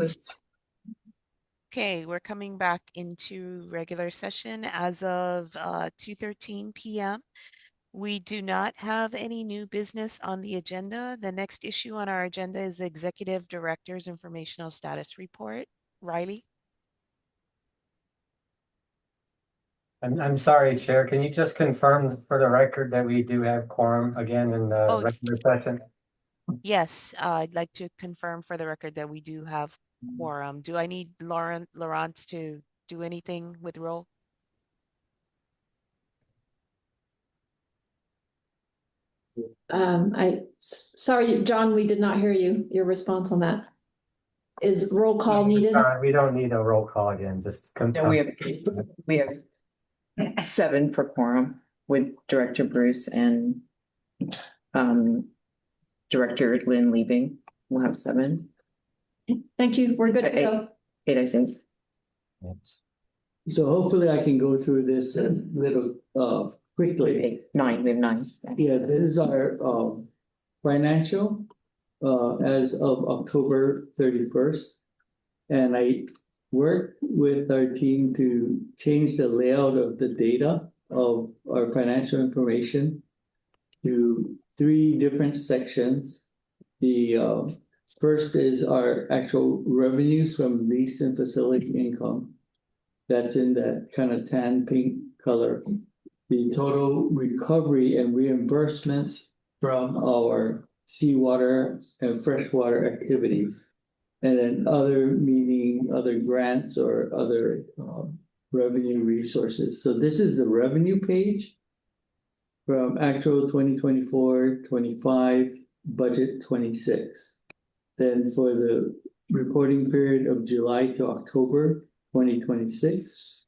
Okay, we're coming back into regular session as of 2:13 p.m. We do not have any new business on the agenda. The next issue on our agenda is the Executive Director's Informational Status Report. Riley? I'm sorry, Chair. Can you just confirm for the record that we do have quorum again in the Oh, regular session? yes, I'd like to confirm for the record that we do have quorum. Do I need Laurence to do anything with roll? Sorry, John, we did not hear you, your response on that. Is roll call needed? We don't need a roll call again, just No, confirm. we have 7 for quorum with Director Bruce and Director Lynn leaving. We'll have 7. Thank you, we're good to go. 8, I think. So hopefully I can go through this a little quickly. 8, 9, we have 9. Yeah, this is our financial as of October 31st. And I worked with our team to change the layout of the data of our financial information to 3 different sections. The first is our actual revenues from lease and facility income. That's in that kind of tan pink color. The total recovery and reimbursements from our seawater and freshwater activities. And then other, meaning other grants or other revenue resources. So this is the revenue page from actual 2024-25, budget 26. Then for the reporting period of July to October 2026,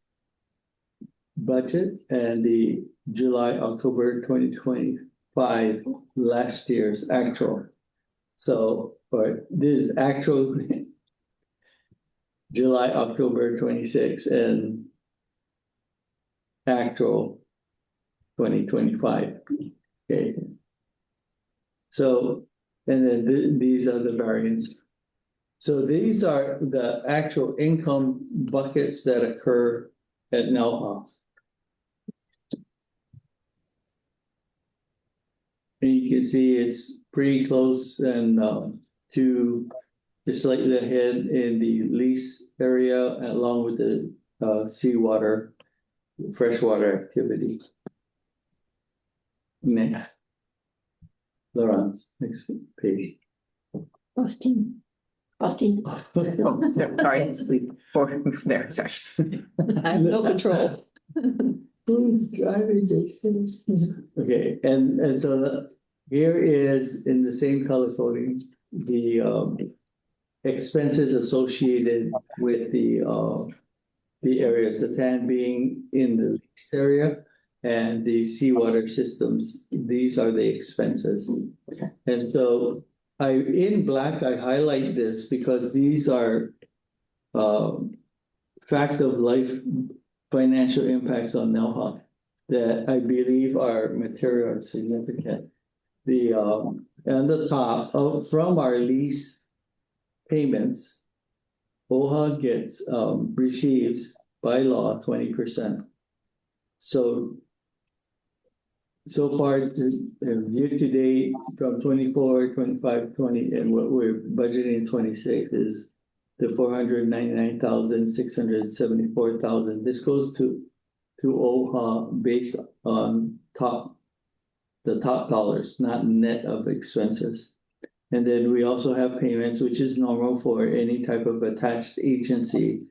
budget, and the July-October 2025, last year's actual. So for this actual July-October 26 and actual 2025. Okay. So, and then these are the variants. So these are the actual income buckets that occur at NELHA. And you can see it's pretty close and to just slightly ahead in the lease area, along with the seawater, freshwater activity. Nah. Laurence, next page. Austin. Austin. Oh, sorry. There, sorry. I have no control. Who's driving this? Okay, and so here is in the same color coding the expenses associated with the areas, the tan being in the leased area and the seawater systems. These are the expenses. Okay. And so in black, I highlight this because these are fact of life financial impacts on NELHA that I believe are material and significant. The on the top from our lease payments, OHA gets receives by law 20%. So far year to date from 24, 25, 20, and what we're budgeting in 26 is the 499,674,000. This goes to OHA based on the top dollars, not net of expenses. And then we also have payments, which is normal for any type of attached agency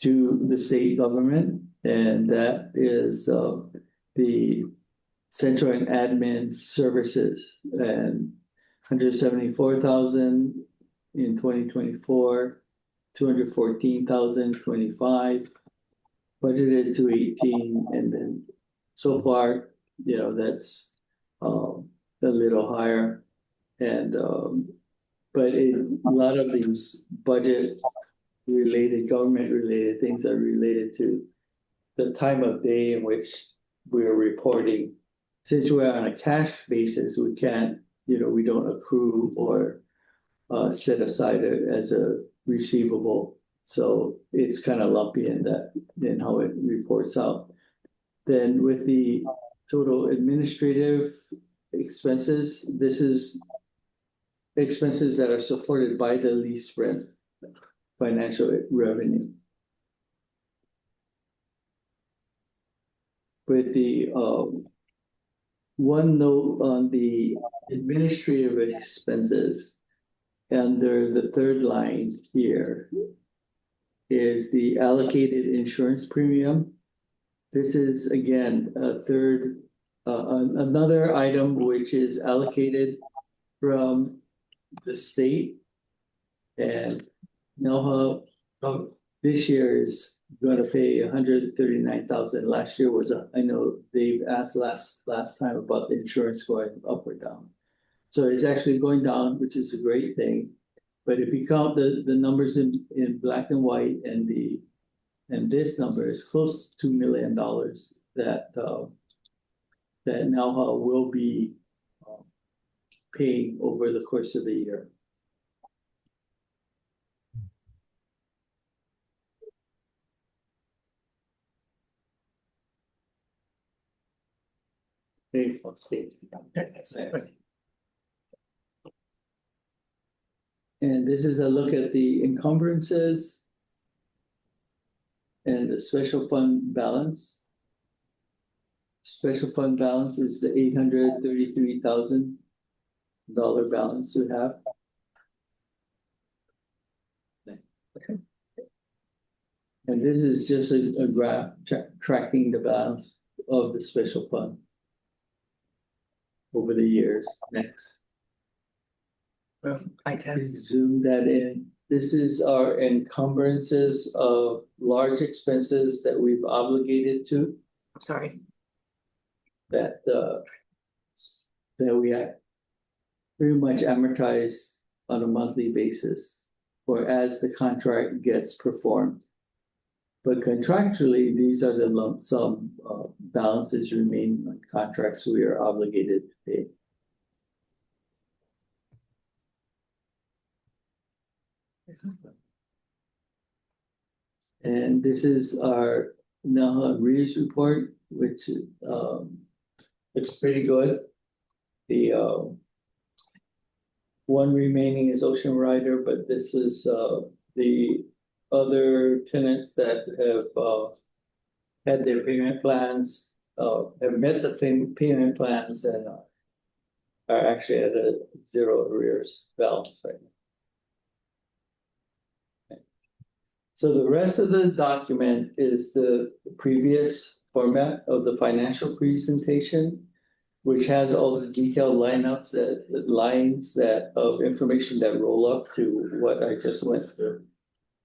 to the state government. And that is the central and admin services, and 174,000 in 2024, 214,000 25, budgeted to 18, and then so far, that's a little higher. And but a lot of these budget related, government related things are related to the time of day in which we're reporting. Since we're on a cash basis, we can't, we don't accrue or set aside as a receivable. So it's kind of lumpy in how it reports out. Then with the total administrative expenses, this is expenses that are supported by the lease rent financial revenue. With the one note on the administrative expenses, under the third line here is the allocated insurance premium. This is again another item which is allocated from the state, and NELHA this year is going to pay 139,000. Last year was I know Dave asked last time about the insurance going up or down. So it's actually going down, which is a great thing. But if you count the numbers in black and white, and this number is close to $2 million that NELHA will be paying over the course of the year. And this is a look at the encumbrances and the special fund balance. Special fund balance is the $833,000 balance we have. Okay. And this is just a graph tracking the balance of the special fund over the years. Next. I can. Please zoom that in. This is our encumbrances of large expenses that we've obligated to, Sorry. that we pretty much amortize on a monthly basis or as the contract gets performed. But contractually, these are the lump sum balances remaining on contracts we are obligated to pay. And this is our NELHA arrears report, which looks pretty good. The one remaining is Ocean Rider, but this is the other tenants that have had their payment plans, have met the payment plans, and are actually at a zero arrears balance right now. So the rest of the document is the previous format of the financial presentation, which has all the detailed lineups, lines of information that roll up to what I just went through.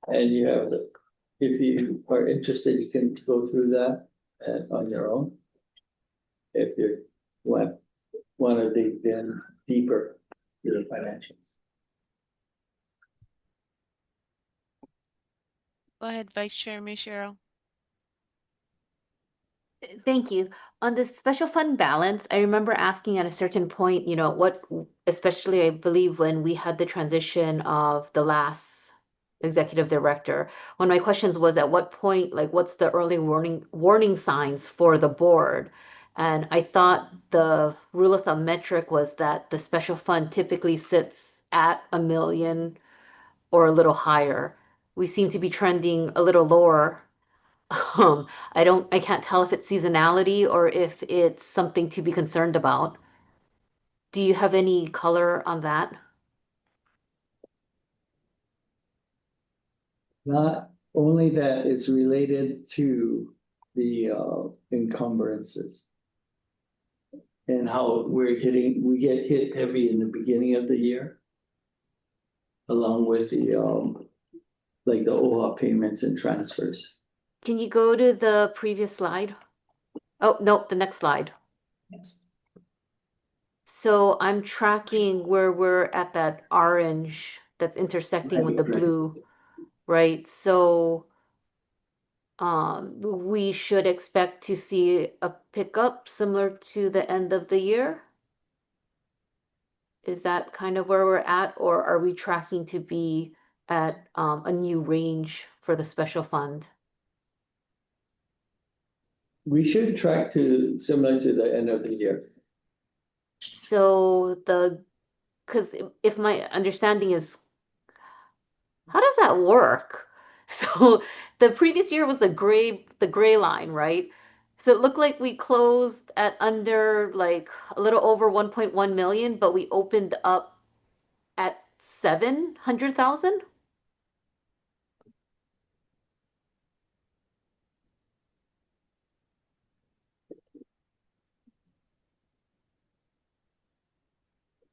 And you have if you are interested, you can go through that on your own. If you want to dig in deeper to the financials. Go ahead, Vice Chair Cheryl. Thank you. On the special fund balance, I remember asking at a certain point, especially I believe when we had the transition of the last executive director, one of my questions was at what point, like what's the early warning signs for the board? And I thought the rule of thumb metric was that the special fund typically sits at $1 million or a little higher. We seem to be trending a little lower. I can't tell if it's seasonality or if it's something to be concerned about. Do you have any color on that? Not only that, it's related to the encumbrances and how we get hit heavy in the beginning of the year, along with the like the OHA payments and transfers. Can you go to the previous slide? Oh, no, the next slide. Yes. So I'm tracking where we're at that orange that's intersecting with the Right. blue, right? So we should expect to see a pickup similar to the end of the year. Is that kind of where we're at, or are we tracking to be at a new range for the special fund? We should track to similar to the end of the year. So because if my understanding is, how does that work? So the previous year was the gray line, right? So it looked like we closed at under like a little over 1.1 million, but we opened up at 700,000.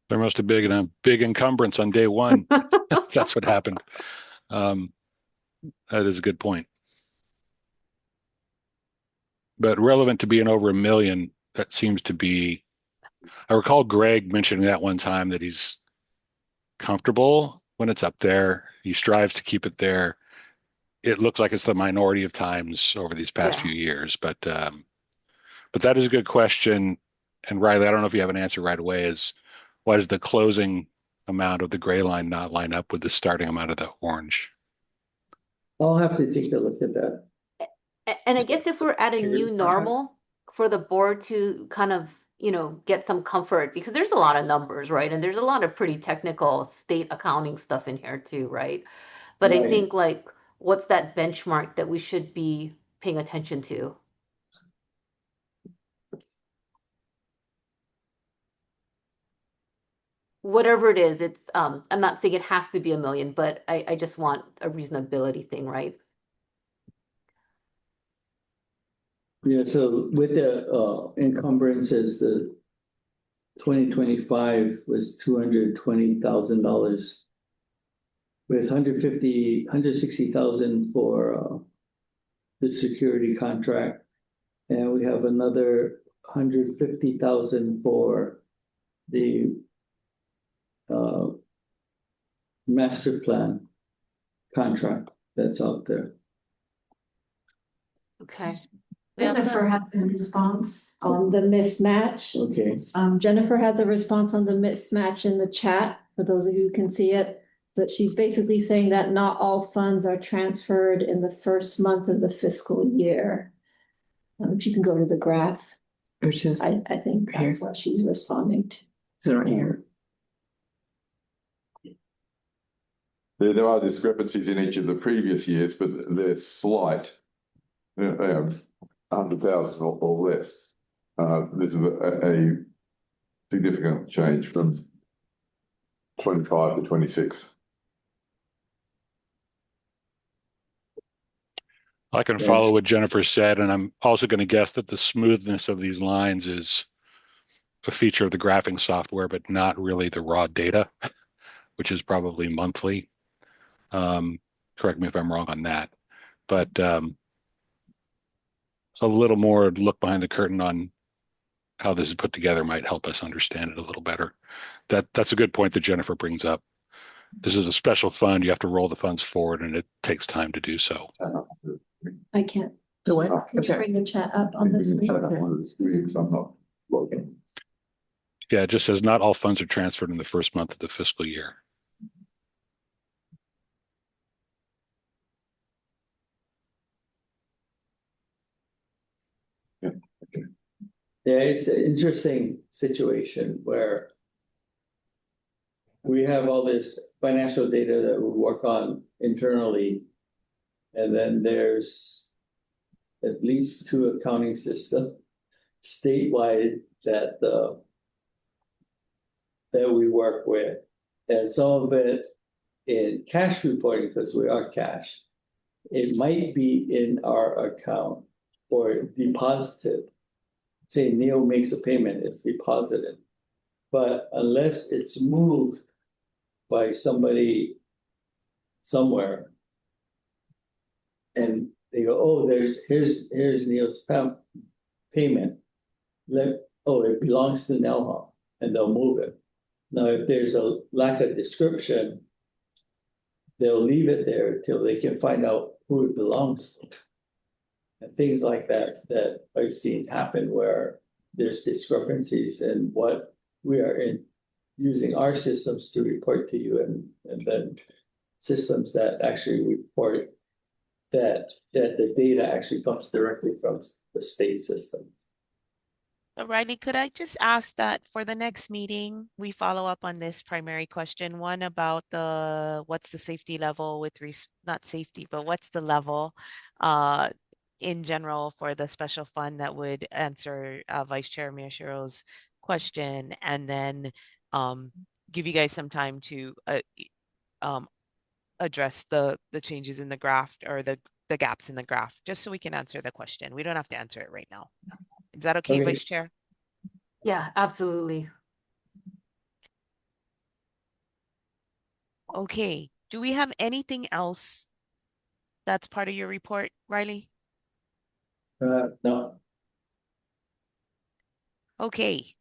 There must have been a big encumbrance on day one. That's what happened. That is a good point. But relevant to being over 1 million, that seems to be. I recall Greg mentioning that one time that he's comfortable when it's up there. He strives to keep it there. It looks like it's the minority of times over these past Yeah. few years, but that is a good question. And Riley, I don't know if you have an answer right away. Is why does the closing amount of the gray line not line up with the starting amount of the orange? I'll have to take a look at that. And I guess if we're at a Okay, new okay. normal for the board to kind of, get some comfort, because there's a lot of numbers, right? And there's a lot of pretty technical state accounting stuff in here too, right? But I Right. think like, what's that benchmark that we should be paying attention to? Whatever it is, it's, I'm not saying it has to be 1 million, but I just want a reasonability thing, right? Yeah, so with the encumbrances, the 2025 was $220,000. With 160,000 for the security contract. And we have another 150,000 for the master plan contract that's out there. Okay. We also- Jennifer has a response on the mismatch. Okay, Jennifer has a response on the mismatch in the chat, for those of you who can see it. But she's basically saying that not all funds are transferred in the first month of the fiscal year. If you can go to the graph, Which is, I think Here. that's what she's responding to. is it right here? There are discrepancies in each of the previous years, but they're slight. 100,000 or less. This is a significant change from 25 to 26. I can Yes. follow what Jennifer said, and I'm also going to guess that the smoothness of these lines is a feature of the graphing software, but not really the raw data, which is probably monthly. Correct me if I'm wrong on that, but a little more look behind the curtain on how this is put together might help us understand it a little better. That's a good point that Jennifer brings up. This is a special fund. You have to roll the funds forward, and it takes time to do so. I can't. The what? Can you bring the chat up on the screen? I'm not logging. Yeah, it just says not all funds are transferred in the first month of the fiscal year. yeah, it's an interesting situation where we have all this financial data that we work on internally. And then there's at least 2 accounting systems statewide that we work with. And some of it in cash reporting, because we are cash. It might be in our account or deposited. Say Neil makes a payment, it's deposited. But unless it's moved by somebody somewhere, and they go, oh, here's Neil's payment. It belongs to NELHA, and they'll move it. Now, if there's a lack of description, they'll leave it there till they can find out who it belongs to. And things like that I've seen happen where there's discrepancies in what we are using our systems to report to you and then systems that actually report that the data actually comes directly from the state system. Riley, could I just ask that for the next meeting, we follow up on this primary question, one about what's the safety level with not safety, but what's the level in general for the special fund that would answer Vice Chair Miyashiro's question, and then give you guys some time to address the changes in the graph or the gaps in the graph, just so we can answer the question. We don't have to answer it right now. Is that okay, Okay. Vice Chair? Yeah, absolutely. Okay. Do we have anything else that's part of your report, Riley? No, Okay.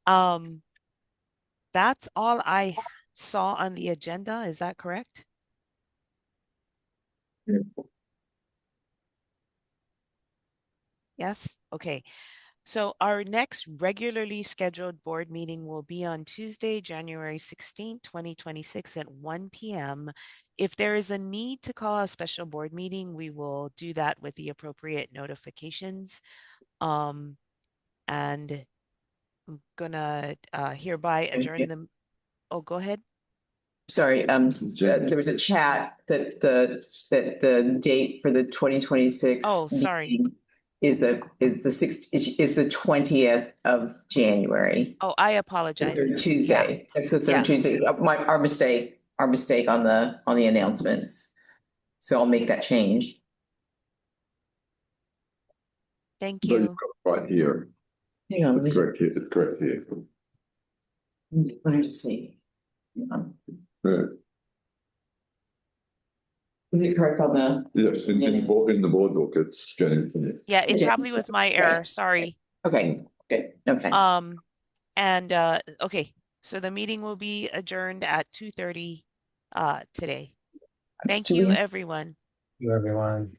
That's all I saw on the agenda. Is that correct? Yes? Okay. So our next regularly scheduled board meeting will be on Tuesday, January 16th, 2026 at 1 p.m. If there is a need to call a special board meeting, we will do that with the appropriate notifications. And I'm gonna hereby adjourn them. Oh, go ahead. Sorry, there was a chat that the date for the 2026. Oh, sorry. Is the 20th of January. Oh, I The apologize. third Tuesday. That's the third Yeah. Tuesday. Our mistake on the announcements. So I'll make that change. Thank But you. right here, Hang on, it's correct here, it's correct here. let me just see. Hang on. Yeah. Is it correct on the? Yes, in the board book, it's January. Yeah, it Yeah. probably was my error. Sorry. Okay, good, okay. Okay, so the meeting will be adjourned at 2:30 today. Thank Do you, we- everyone. You, everyone.